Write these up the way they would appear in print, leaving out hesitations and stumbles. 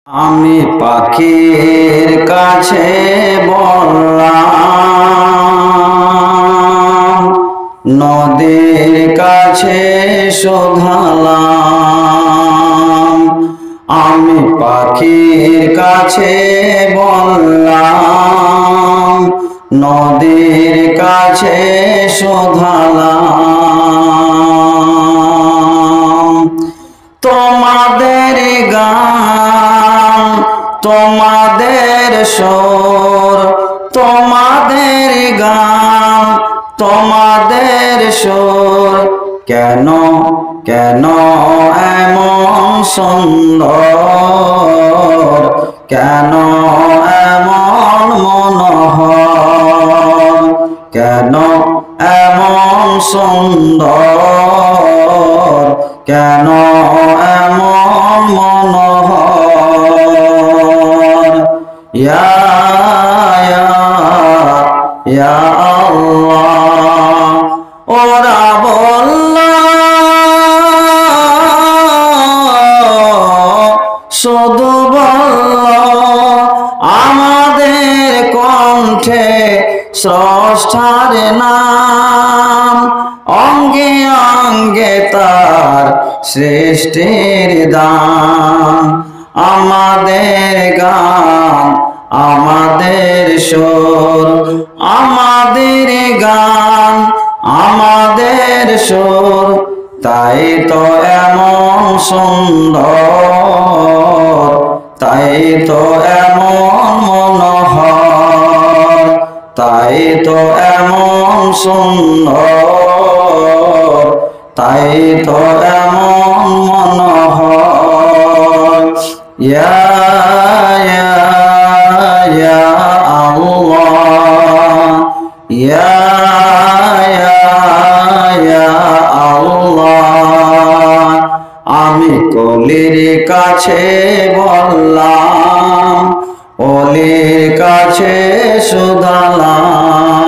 আমি পাখির কাছে বললাম, নদীর কাছে শোধালাম। আমি পাখির কাছে বললাম, নদীর কাছে শোধালাম। তোমাদের গান, তোমাদের সুর, তোমাদের গান, তোমাদের সুর, কেন কেন এমন সুন্দর, কেন এমন মনোহর, কেন এমন সুন্দর, কেন এমন মনোহর। ইয়া ইয়া আল্লাহ, ওরা বলল শুধু বলল আমাদের কণ্ঠে স্রষ্টার নাম, অঙ্গে অঙ্গে তার সৃষ্টির দান। আমাদের গান, আমাদের সুর, আমাদের গান, আমাদের সুর, তাই তো এমন সুন্দর, তাই তো এমন মনোহর, তাই তো এমন সুন্দর, তাই তো এমন মনোহর। ইয়া ইয়া ইয়া আল্লাহ, ইয়া ইয়া ইয়া আল্লাহ। আমি কলির কাছে বললাম, অলির কাছে শোধালাম।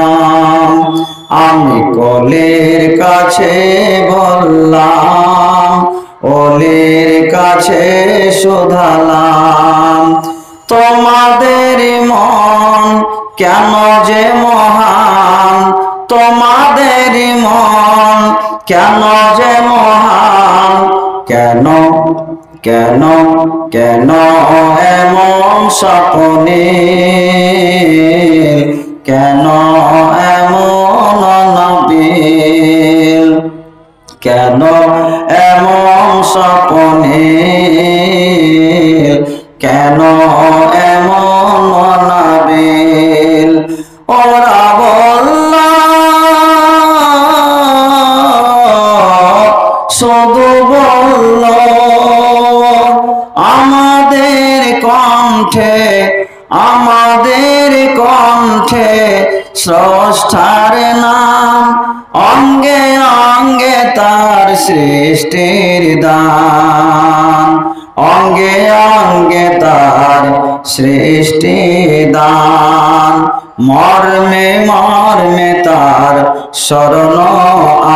আমি কলির কাছে বললাম, অলির কাছে শোধালাম। তোমাদের মন কেন যে মহান, তোমাদের মন কেন যে মহান, কেন কেন কেন এমন স্বপ্নে, কেন এমন নবীল, কেন এমন স্বপ্নে, কেন এমন নবীল। ওরা বলল শুধু বলল আমাদের কণ্ঠে, আমাদের কণ্ঠে স্রষ্টার নাম, অঙ্গে অঙ্গে তার সৃষ্টির দান, অঙ্গে অঙ্গে তার সৃষ্টির দান। মর্মে মর্মে তার শরণ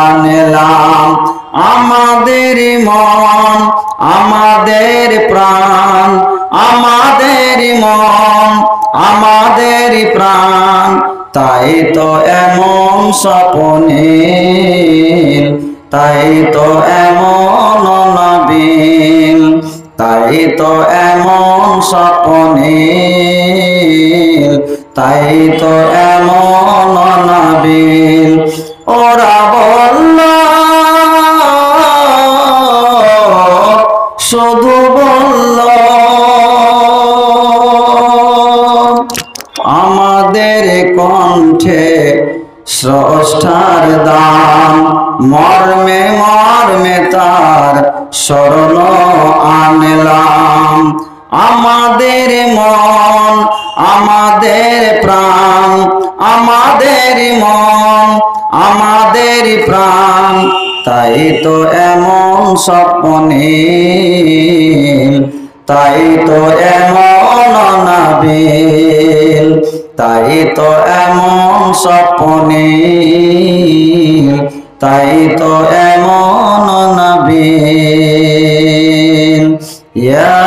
আনলাম। আমাদের মন, আমাদের প্রাণ, আমাদের মন, আমাদের প্রাণ, তাই তো এমন স্বপ্নে, তাই তো এমন নবীল, তাই তো এমন স্বপ্নে, তাই তো এমন নবীল। ওরা বলল শুধু বলল আমাদের কণ্ঠে স্রষ্টার দান, মর্মে মর্মে তার শরণ আনলাম। আমাদের মন, আমাদের প্রাণ, আমাদের মন, আমাদের প্রাণ, তাই তো এমন স্বপ্নে, তাই তো এমন নবীল, তাই তো এমন স্বপ্নে, তাই তো এমন নবীল। ইয়া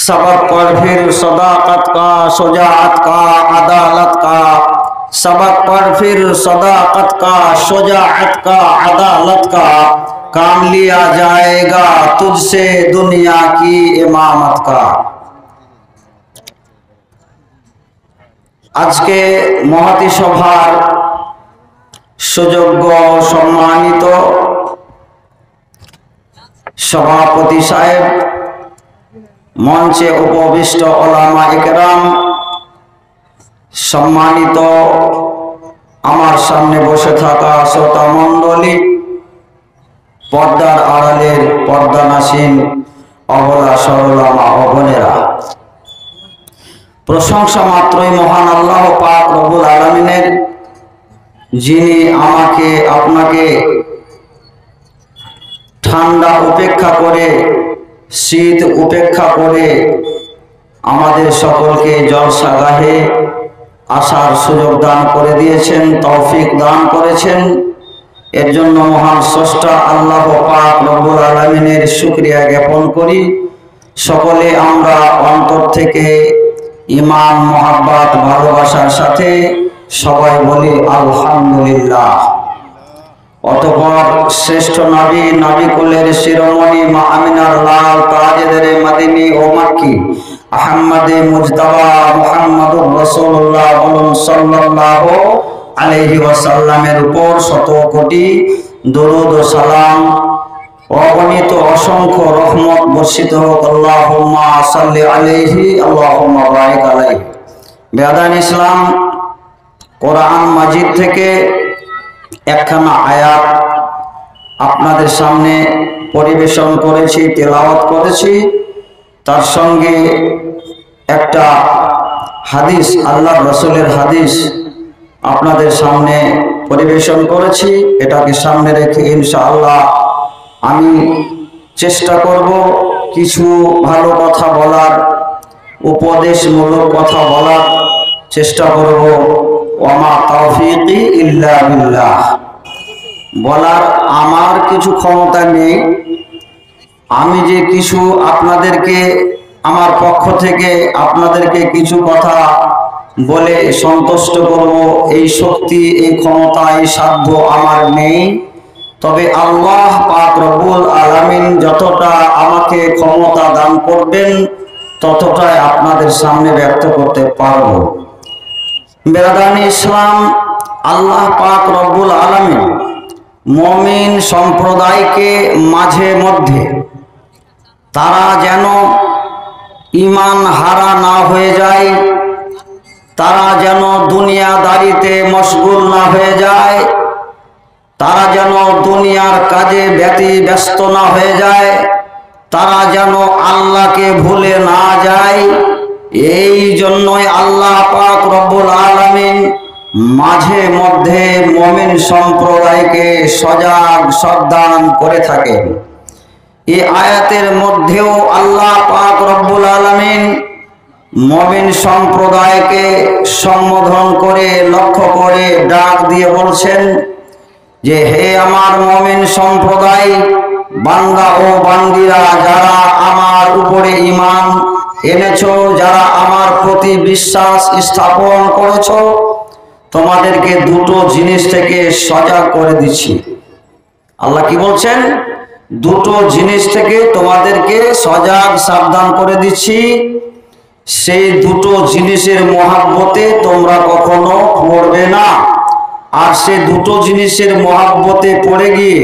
सबक पढ़ फिर सदाकत का, शुजाअत का, अदालत का। सबक पढ़ फिर सदाकत का, शुजाअत का, अदालत का। काम लिया जाएगा तुझसे दुनिया की इमामत का। आज के महती सभार सुयोग्य सम्मानित सभापति साहेब, मंचे उपविष्ट ओलामा इकराम, सम्मानित आमार सामने बसे थाका श्रोता मंडली, पर्दार आड़ालेर पर्दानासीन अबला सरला मा ओ बोनेरा, प्रशंसा मात्रई महान आल्लाह पाक रब्बुल आलामीनेर, जिनि आमाके आपनाके ঠান্ডা উপেক্ষা করে, শীত উপেক্ষা করে আমাদের সকলকে জলসাগাহে আসার সুযোগ দান করে দিয়েছেন, তৌফিক দান করেছেন। এর জন্য মহান স্রষ্টা আল্লাহ পাক রব্বুল আলামিনের শুকরিয়া জ্ঞাপন করি। সকলে আমরা অন্তর থেকে ঈমান, মুহাব্বত, ভালোবাসার সাথে সবাই বলি আলহামদুলিল্লাহ। অতঃপর শ্রেষ্ঠ নবী, নবীকুলের শিরোমণি মা আমিনার লাল তাজেদারে মদিনী ও মক্কি আহমদে মুজতবা মুহাম্মদুর রাসূলুল্লাহ বলুন সাল্লাল্লাহু আলাইহি ওয়াসাল্লামের উপর শত কোটি দরুদ ও সালাম, অগণিত অসংখ্য রহমত বর্ষিত হোক। আল্লাহুম্মা সাল্লি আলাইহি আল্লাহুম্মা বারিক আলাইহি। বেয়াদান ইসলাম, কোরআন মাজিদ থেকে একখানা আয়াত আপনাদের সামনে পরিবেশন করেছি, তেলাওয়াত করেছি। তার সঙ্গে একটা হাদিস, আল্লাহর রাসূলের হাদিস আপনাদের সামনে পরিবেশন করেছি। এটাকে সামনে রেখে ইনশাআল্লাহ আমি চেষ্টা করব কিছু ভালো কথা বলার, উপদেশমূলক কথা বলার চেষ্টা করব। ওয়ামা তাওফীকি ইল্লা বিল্লাহ। বলার আমার কিছু ক্ষমতা নেই। আমি যে কিছু আপনাদেরকে আমার পক্ষ থেকে আপনাদেরকে কিছু কথা বলে সন্তুষ্ট করব, এই শক্তি, এই ক্ষমতা, এই সাধ্য আমার নেই। তবে আল্লাহ পাক রব্বুল আলামিন যতটা আমাকে ক্ষমতা দান করবেন ততটাই আপনাদের সামনে ব্যক্ত করতে পারব। বেরাদানি ইসলাম, আল্লাহ পাক রব্বুল আলামিন মুমিন সম্প্রদায়কে মাঝে মধ্যে তারা যেন ঈমান হারা না হয়ে যায়, তারা যেন দুনিয়াদারিতে মশগুল না হয়ে যায়, তারা যেন দুনিয়ার কাজে ব্যস্ত না হয়ে যায়, তারা যেন আল্লাহকে ভুলে না যায়। এই জন্যই আল্লাহ পাক রব্বুল আলামিন মাঝে মধ্যে মুমিন সম্প্রদায়কে সজাগ সাবধান করে থাকেন। এই আয়াতের মধ্যেও আল্লাহ পাক রব্বুল আলামিন মুমিন সম্প্রদায়কে সম্বোধন করে, লক্ষ্য করে ডাক দিয়ে বলছেন যে হে আমার মুমিন সম্প্রদায়, বান্দা ও বান্দিরা, যারা আমার উপরে ঈমান এনেছো, যারা আমার প্রতি বিশ্বাস স্থাপন করেছো, তোমাদেরকে দুটো জিনিস থেকে সজাগ করে দিচ্ছি। আল্লাহ কি বলছেন? দুটো জিনিস থেকে তোমাদেরকে সজাগ সাবধান করে দিচ্ছি। সেই দুটো জিনিসের মহাব্বতে তোমরা কখনো পড়বে না। আর সে দুটো জিনিসের মহাব্বতে পড়ে গিয়ে,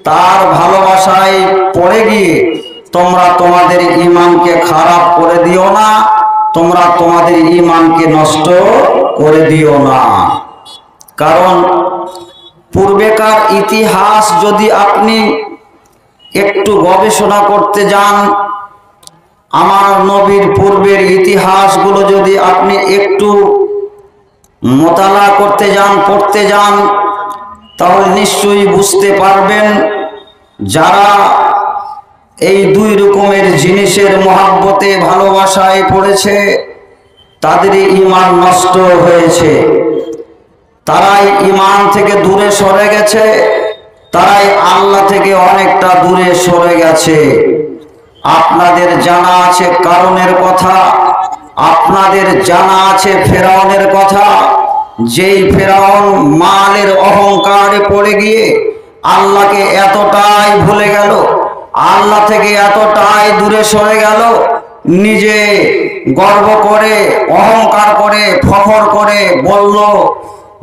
তার ভালোবাসায় পড়ে গিয়ে তোমরা তোমাদের ঈমানকে খারাপ করে দিও না, তোমরা তোমাদের ঈমানকে নষ্ট করে দিও না। কারণ পূর্বেকার ইতিহাস যদি আপনি একটু গবেষণা করতে যান, আমার নবীর পূর্বের ইতিহাসগুলো যদি আপনি একটু মোতালা করতে যান, পড়তে যান, তাহলে নিশ্চয়ই বুঝতে পারবেন যারা এই দুই রকমের জিনিসের মহাব্বতে, ভালোবাসায় পড়েছে, তাদের ঈমান নষ্ট হয়েছে। তারাই ঈমান থেকে দূরে সরে গেছে, তারাই আল্লাহ থেকে অনেকটা দূরে সরে গেছে। আপনাদের জানা আছে কারণের কথা, আপনাদের জানা আছে ফেরাউনের কথা। যেই ফেরাউন মালের অহংকারে পড়ে গিয়ে আল্লাহকে এতটাই ভুলে গেল, আল্লাহ থেকে এতটাই দূরে সরে গেল, নিজে গর্ব করে অহংকার করে ফখর করে বলল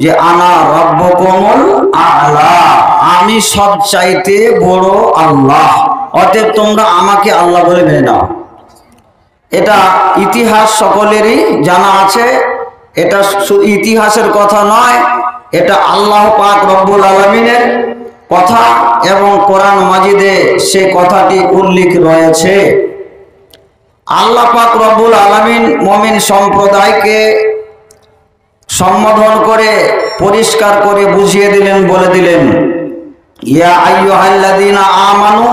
যে আনা রব্বুকুমুল আ'লা, আমি সবচাইতে বড় আল্লাহ, অতএব তোমরা আমাকে আল্লাহ বলে মেনে নাও। এটা ইতিহাস সকলেরই জানা আছে, এটা ইতিহাসের কথা নয়, এটা আল্লাহ পাক রব্বুল আলামিনের কথা এবং কোরআন মাজিদে সে কথাটি উল্লেখ রয়েছে। আল্লাহ পাক রব্বুল আলামিন মুমিন সম্প্রদায়কে সম্বোধন করে পরিষ্কার করে বুঝিয়ে দিলেন, বলে দিলেন ইয়া আইয়ুহাল্লাযীনা আমানু,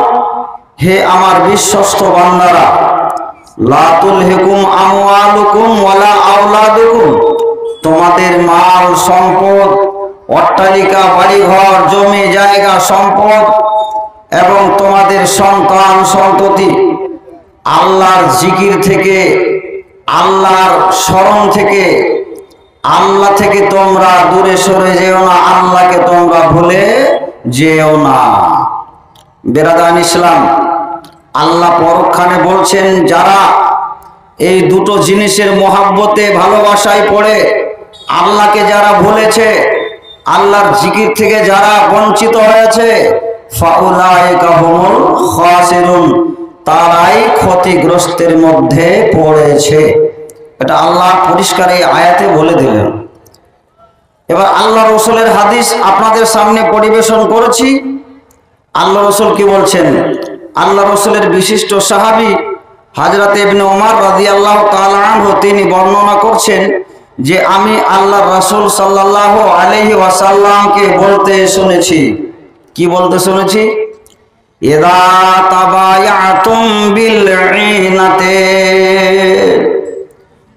হে আমার বিশ্বস্ত বান্দারা, লা তুলহিকুম আমওয়ালুকুম ওয়ালা আওলাদুকুম, তোমাদের মাল সম্পদ, অট্টালিকা বাড়িঘর জমি জায়গা সম্পদ এবং তোমাদের সন্তান সন্ততি আল্লাহর জিকির থেকে, আল্লাহর স্মরণ থেকে, আল্লাহ থেকে তোমরা দূরে সরে যেও না, আল্লাহকে তোমরা ভুলে যেও না। বেরাদান ইসলাম, আল্লাহ পরক্ষণে বলছেন যারা এই দুটো জিনিসের মহাব্বতে ভালোবাসায় পড়ে আল্লাহকে যারা ভুলেছে, আল্লাহর জিকির থেকে যারা বঞ্চিত হয়েছে, ফাউলাইকা হুমুল খাসিরুন, তারাই ক্ষতিগ্রস্তের মধ্যে পড়েছে। এটা আল্লাহ পরিষ্কার এই আয়াতে বলে দিলেন। এবার আল্লাহ রসুলের হাদিস আপনাদের সামনে পরিবেশন করেছি। আল্লাহ রসুল কি বলছেন? আল্লাহ রসুলের বিশিষ্ট সাহাবী হযরত ইবনে ওমর রাদিয়াল্লাহু তাআলা আনহু তিনি বর্ণনা করছেন যে আমি আল্লাহ রাসূল সাল্লাল্লাহু আলাইহি ওয়াসাল্লামকে বলতে শুনেছি। কি বলতে শুনেছি? ইযা তাবায়াতুম বিল ঈনাতে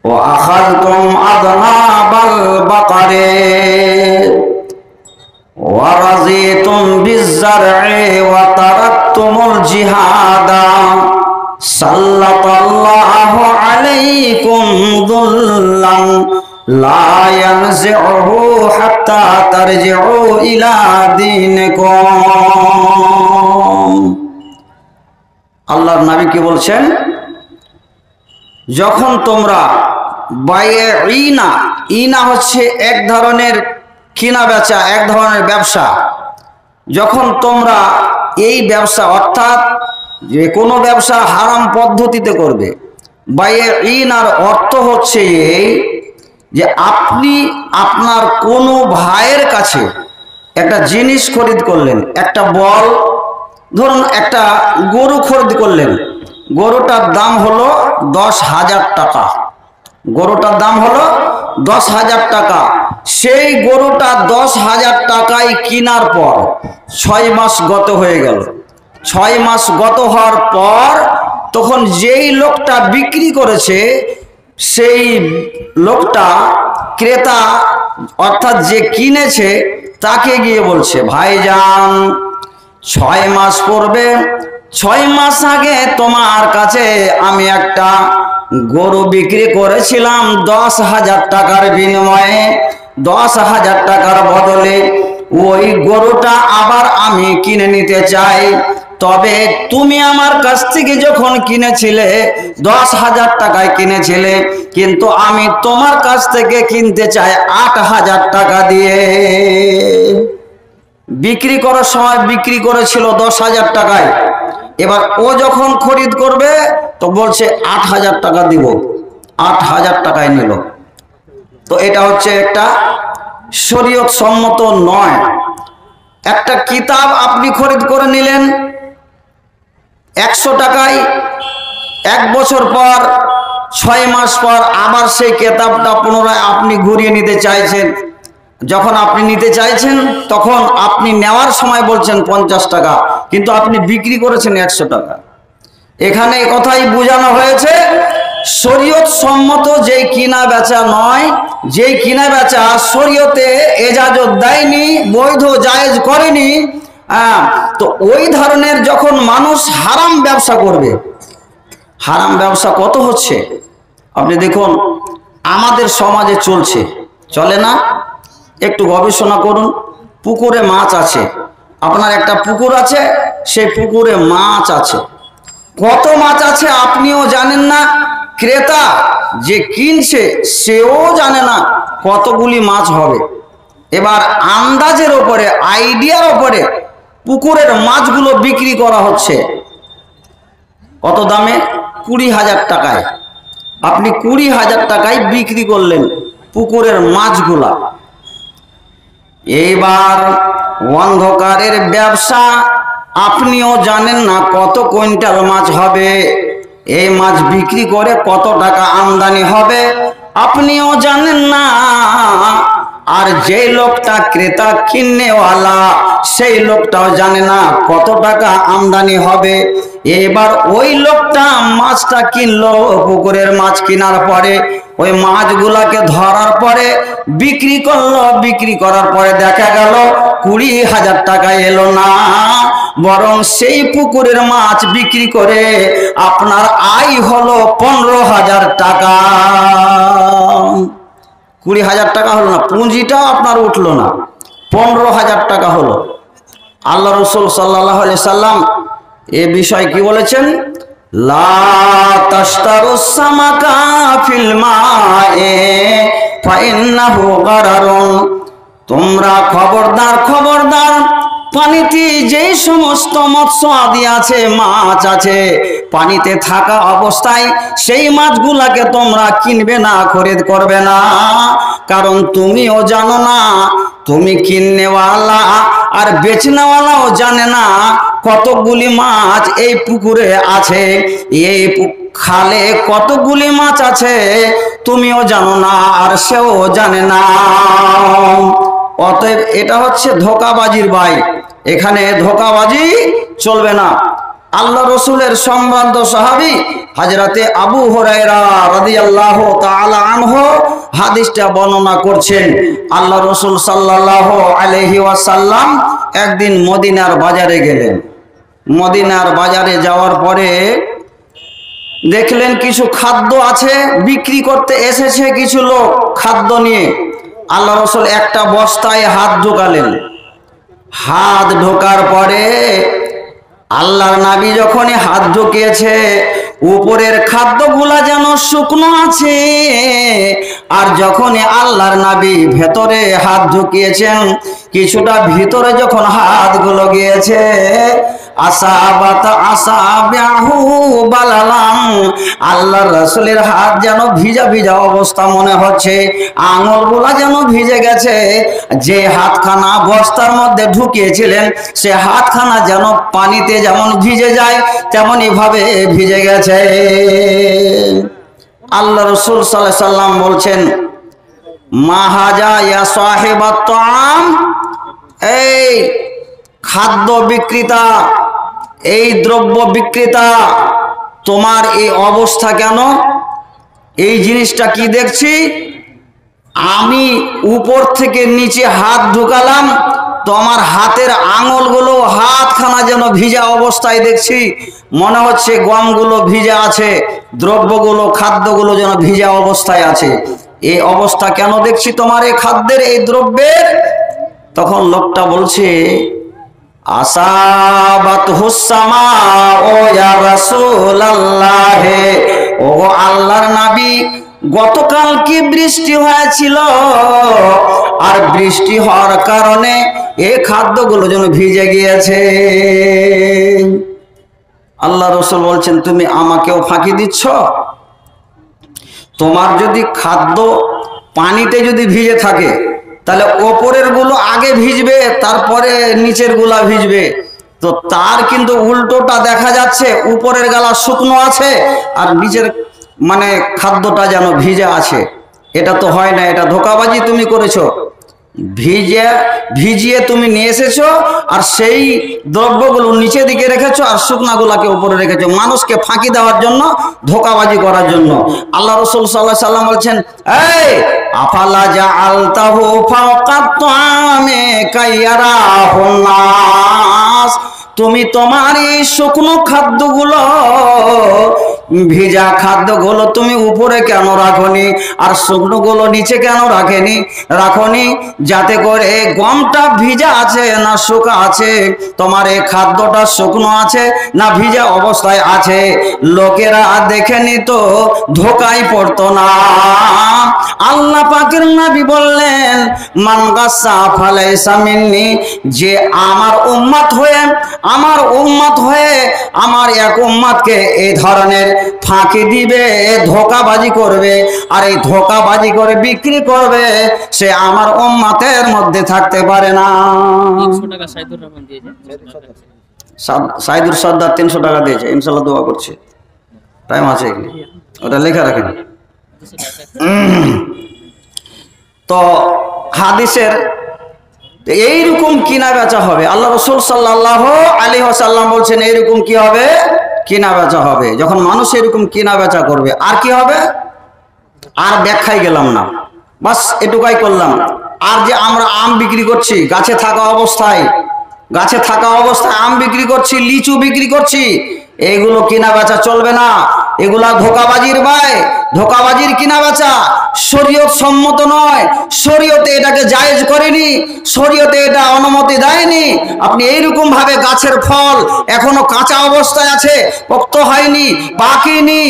ওয়া আখাযতুম আযনাবাল বাকারে ওয়া রাযিতুম বিজ-জার'i ওয়া তারাকতুমুল জিহাদা সাল্লাল্লাহু আলাইকুম দুল্লান লা ইয়ানজি'ুহু হাত্তা তারজি'ু ইলা দীনিকুম। আল্লাহর নবী কি বলছেন? যখন তোমরা বাইঈনা, ইনা হচ্ছে এক ধরনের কিনা বেচা, এক ধরনের ব্যবসা, যখন তোমরা এই ব্যবসা অর্থাৎ যে কোনো ব্যবসা হারাম পদ্ধতিতে করবে, বাইঈনার অর্থ হচ্ছে এই যে আপনি আপনার কোনো ভাইয়ের কাছে একটা জিনিস খরিদ করলেন, একটা বল, ধরুন একটা গরু খরিদ করলেন, গরুটার দাম হলো 10,000 টাকা, গরুটার দাম হলো 10,000 টাকা। সেই গরুটা 10,000 টাকায় কেনার পর 6 মাস গত হয়ে গেল। 6 মাস গত হওয়ার পর তখন যেই লোকটা বিক্রি করেছে সেই লোকটা, ক্রেতা অর্থাৎ যে কিনেছে, তাকে গিয়ে বলছে ভাইজান 6 মাস পূর্বে, 6 মাস আগে তোমার কাছে আমি একটা গরু বিক্রি করেছিলাম 10,000 টাকার বিনিময়ে, 10,000 টাকার বদলে ওই গরুটা আবার আমি কিনে নিতে চাই। তবে তুমি আমার কাছ থেকে যখন কিনেছিলে 10,000 টাকায় কিনেছিলে, কিন্তু আমি তোমার কাছ থেকে কিনতে চাই 8,000 টাকা দিয়ে। বিক্রি করার সময় বিক্রি করেছিল 10,000 টাকায়, এবার ও যখন খরিদ করবে তো বলছে 8,000 টাকা দিব, 8,000 টাকায় নিল। তো এটা হচ্ছে একটা শরীয়ত সম্মত নয়। একটা কিতাব আপনি খরিদ করে নিলেন 100 টাকায়, 1 বছর পর 6 মাস পর আবার সেই কিতাবটা পুনরায় আপনি ঘুরিয়ে নিতে চাইছেন। যখন আপনি নিতে চাইছেন তখন আপনি নেওয়ার সময় বলছেন 50 টাকা, কিন্তু আপনি বিক্রি করেছেন 100 টাকা। এখানে কথাই বোঝানো হয়েছে শরীয়ত সম্মত যেই কিনা বেচা নয়, যেই কিনা বেচা শরীয়তে এজাজত দেয়নি, বৈধ জায়েজ করেনি, তো ওই ধরনের যখন মানুষ হারাম ব্যবসা করবে, হারাম ব্যবসা কত হচ্ছে আপনি দেখুন, আমাদের সমাজে চলছে, চলে না? একটু গবেষণা করুন। পুকুরে মাছ আছে, আপনার একটা পুকুর আছে, সেই পুকুরে মাছ আছে, কত মাছ আছে আপনিও জানেন না, ক্রেতা যে কিনছে সেও জানে না কতগুলি মাছ হবে। এবার আন্দাজের ওপরে, আইডিয়ার ওপরে পুকুরের মাছগুলো বিক্রি করা হচ্ছে। কত দামে? 20,000 টাকায়। আপনি 20,000 টাকায় বিক্রি করলেন পুকুরের মাছগুলা। এইবার অন্ধকারের ব্যবসা, আপনিও জানেন না কত কুইন্টাল মাছ হবে, এই মাছ বিক্রি করে কত টাকা আমদানি হবে আপনিও জানেন না। আর যে লোকটা ক্রেতা কিনেওয়ালা সেই লোকটাও জানে না কত টাকা আমদানি হবে। এবার ওই লোকটা মাছটা কিনলো, পুকুরের মাছ কেনার পরে ওই মাছগুলাকে ধরার পরে বিক্রি করলো, বিক্রি করার পরে দেখা গেল 20,000 টাকা এলো না, বরং সেই পুকুরের মাছ বিক্রি করে আপনার আয় হলো 15,000 টাকা। 20,000 টাকা হলো না, পুঁজিটাও আপনার উঠলো না, 15,000 টাকা হলো। আল্লাহ রসুল সাল্লাল্লাহু আলাইহি সাল্লাম এ বিষয় কি বলেছেন? লা তাশতারুস সামাকা ফিল মায়ে ফাইন্নাহু গারারুন। তোমরা খবরদার, খবরদার, পানিতে যেই সমস্ত মৎস্য আদি আছে, মাছ আছে, পানিতে থাকা অবস্থায় সেই মাছগুলাকে তোমরা কিনবে না, খরিদ করবে না। কারণ তুমিও জানো না, তুমি কিননেওয়ালা আর বেচনেওয়ালাও জানে না কতগুলি মাছ এই পুকুরে আছে, এই খালে কতগুলি মাছ আছে তুমিও জানো না আর সেও জানে না। অতএব এটা হচ্ছে ধোঁকাবাজির ভাই, এখানে ধোঁকাবাজি চলবে না। আল্লাহ রসুলের সম্ভ্রান্ত সাহাবী হযরতে আবু হুরায়রা রাদিয়াল্লাহু তাআলা আনহু হাদিসটা বর্ণনা করছেন। আল্লাহ রসুল সাল্লাল্লাহু আলাইহি ওয়াসাল্লাম একদিন মদিনার বাজারে গেলেন। মদিনার বাজারে যাওয়ার পরে দেখলেন কিছু খাদ্য আছে, বিক্রি করতে এসেছে কিছু লোক খাদ্য নিয়ে। আল্লাহ রসুল একটা বস্তায় হাত ঢোকালেন। হাত ঢোকার পরে আল্লাহর নবী যখনই হাত ঢুকিয়েছে, উপরের খাদ্যগুলা যেন শুকনো আছে, আর যখনই আল্লাহর নবী ভেতরে হাত ঢুকিয়েছেন, কিছুটা ভিতরে যখন হাতগুলো গিয়েছে, আসাবাত আসাবিহু বালালাম, আল্লাহর রাসূলের হাত যেন ভিজা ভিজা অবস্থা মনে হচ্ছে, আঙুলগুলা যেন ভিজে গেছে। যে হাতখানা বস্তার মধ্যে ঢুকিয়েছিলেন সে হাতখানা যেন পানিতে যেমন ভিজে যায় তেমনি ভাবে ভিজে গেছে। আল্লাহ রাসূল সাল্লাল্লাহু আলাইহি সাল্লাম বলছেন, মা হাজা ইয়া সাহিবাত তাআম, এই খাদ্য বিক্রেতা, এই দ্রব্য বিক্রেতা, তোমার এই অবস্থা কেন? এই জিনিসটা কি দেখছি, আমি উপর থেকে নিচে হাত ঢুকালাম, তোমার হাতের আঙুলগুলো, হাতখানা যেন ভিজা অবস্থায় দেখছি, মনে হচ্ছে গমগুলো ভিজা আছে, দ্রব্যগুলো, খাদ্যগুলো যেন ভিজা অবস্থায় আছে। এই অবস্থা কেন দেখছি তোমার এই খাদ্যের, এই দ্রব্যের? তখন লোকটা বলছে, আসাবাতহুস সামাউ ইয়া রাসূলুল্লাহ, ও আল্লাহর নবী, গতকাল কি বৃষ্টি হয়েছিল, আর বৃষ্টি হওয়ার কারণে এই খাদ্যগুলো যেন ভিজে গিয়েছে। আল্লাহ রাসূল বলছেন, তুমি আমাকেও ফাঁকি দিচ্ছ? তোমার যদি খাদ্য পানিতে যদি ভিজে থাকে তাহলে ওপরের গুলো আগে ভিজবে, তারপরে নিচের গুলা ভিজবে। তো তার কিন্তু উল্টোটা দেখা যাচ্ছে, উপরের গালা শুকনো আছে আর নিচের মানে খাদ্যটা যেন ভিজে আছে। এটা তো হয় না, এটা ধোঁকাবাজি তুমি করেছো। ভিজিয়ে তুমি নিয়ে এসেছো আর সেই দ্রব্যগুলো নিচে দিকে রেখেছো আর শুকনাগুলাকে উপরে রেখেছো, মানুষকে ফাঁকি দেওয়ার জন্য, ধোঁকাবাজি করার জন্য। আল্লাহ রাসূল সাল্লাল্লাহু আলাইহি সাল্লাম বলছেন, এই আফালা জাআলতাহু ফাওকাত তাআমি কাইয়ারাহুন নাস, তুমি তোমার এই শুকনো খাদ্যগুলো ভিজা খাদ্যগুলো তুমি উপরে কেন রাখনি আর শুকনোগুলো নিচে কেন রাখনি যাতে করে গমটা ভিজা আছে না শুকা আছে, তোমার এই খাদ্যটা শুকনো আছে না ভিজা অবস্থায় আছে, লোকেরা দেখে নিত ধোকায় পড়তো না। আল্লাহ পাকের নবী বললেন, মান গাসা ফালাইসা মিন্নি, যে আমার উম্মত হয়ে আমার এক উম্মতকে এই ধরনের ফাঁকি দিবে, ধোকাবাজি করবে আর এই ধোকাবাজি করে বিক্রি করবে, সে আমার উম্মতের মধ্যে থাকতে পারে না। 300 টাকা সাইদুর রহমান দিয়েছে, সাইদুর সর্দার 300 টাকা দিয়েছে, ইনশাআল্লাহ দোয়া করছে। টাইম আছে ওটা লেখা রাখেন। তো হাদিসের এইরকম কিনা বেচা হবে। আল্লাহ রাসূল সাল্লাল্লাহু আলাইহি ওয়াসাল্লাম বলছেন এইরকম কি হবে, কিনা বেচা হবে। যখন মানুষ এরকম কিনা বেচা করবে আর কি হবে, আর ব্যাখ্যায় গেলাম না, বাস এটুকাই করলাম। আর যে আমরা আম বিক্রি করছি গাছে থাকা অবস্থায় আম বিক্রি করছি, লিচু বিক্রি করছি, এগুলো কিনা বেচা চলবে না। এগুলা ধোকাবাজির কিনা বেচা শরীয়ত সম্মত নয়। শরীয়তে এটাকে জায়েজ করেনি, শরীয়তে এটা অনুমতি দেয়নি। আপনি এইরকম ভাবে গাছের ফল এখনো কাঁচা অবস্থায় আছে, পোক্ত হয়নি, পাকেনি,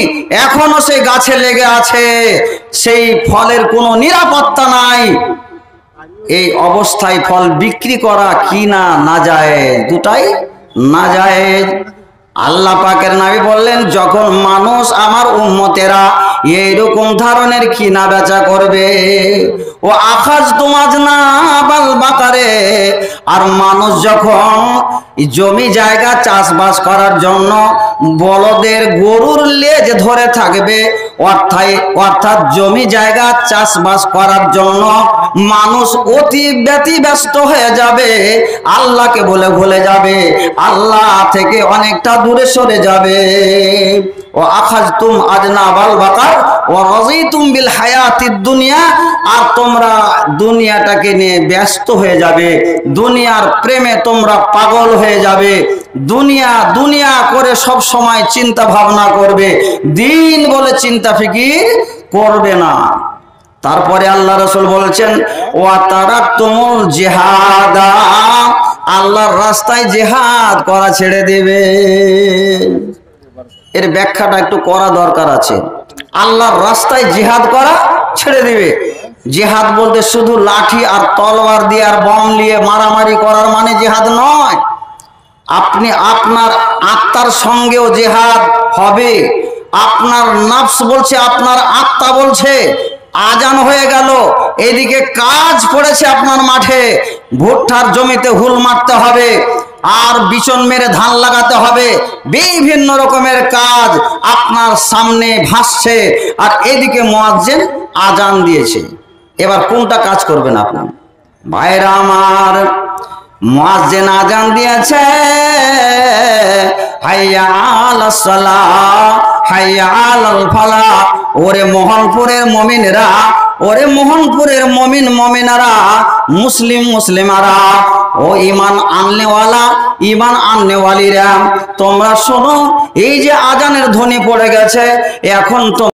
এখনো সেই গাছে লেগে আছে, সেই ফলের কোনো নিরাপত্তা নাই, এই অবস্থায় ফল বিক্রি করা কিনা নাজায়েজ, দুটাই নাজায়েজ। আল্লাহ পাকের নবী বললেন, যখন মানুষ আমার উম্মতেরা এইরকম ধরনের কিনা বেচা করবে, ও আখাজ তোমাজ না বাল বাকারে, আর মানুষ যখন জমি জায়গা চাষবাস করার জন্য বলদের গরুর লেজ ধরে থাকবে, অর্থাৎ জমি জায়গা চাষবাস করার জন্য মানুষ অতি ব্যতিব্যস্ত হয়ে যাবে, আল্লাহকে বলে ভুলে যাবে, আল্লাহ থেকে অনেকটা দূরে সরে যাবে। ও আখাজতুম আজনাবাল বাকার ও রাযিতুম বিল হায়াতিদ দুনিয়া, আর তোমরা দুনিয়াটাকে নিয়ে ব্যস্ত হয়ে যাবে, দুনিয়ার প্রেমে তোমরা পাগল হয়ে যাবে, দুনিয়া করে সব সময় চিন্তা ভাবনা করবে, দিন বলে চিন্তা ফিকির করবে না। তারপরে আল্লাহ রাসূল বলেছেন, ওয়া তারাকতুমুল জিহাদা, আল্লাহর রাস্তায় জিহাদ করা ছেড়ে দেবে। এর ব্যাখ্যাটা একটু করা দরকার আছে। আল্লাহর রাস্তায় জিহাদ করা ছেড়ে দিবে। জিহাদ বলতে শুধু লাঠি আর তলোয়ার দিয়ে আর বম নিয়ে মারামারি করার মানে জিহাদ নয়। আপনি আপনার আত্মার সঙ্গেও জিহাদ হবে। আপনার নফস বলছে, আপনার আত্মা বলছে, আজান হয়ে গেল, এদিকে কাজ পড়েছে আপনার মাঠে, ভুট্টার জমিতে হুল মারতে হবে আর বিচন মেরে ধান লাগাতে হবে, বিভিন্ন রকমের কাজ আপনার সামনে ভাসছে, আর এদিকে মুয়াজ্জিন আজান দিয়েছে। এবার কোনটা কাজ করবেন আপনি? ভাইরা আমার, মুয়াজ্জিন আজান দিয়েছে, হাইয়া আলাস সালাহ হাইয়া আলাল ফালাহ। ওরে মোহনপুরের মুমিনরা, ওরে মোহনপুরের মুমিন মুমিনারা, মুসলিমারা, ও ঈমান আননেওয়ালিরা, তোমরা শোনো, এই যে আজানের ধ্বনি পড়ে গেছে, এখন তো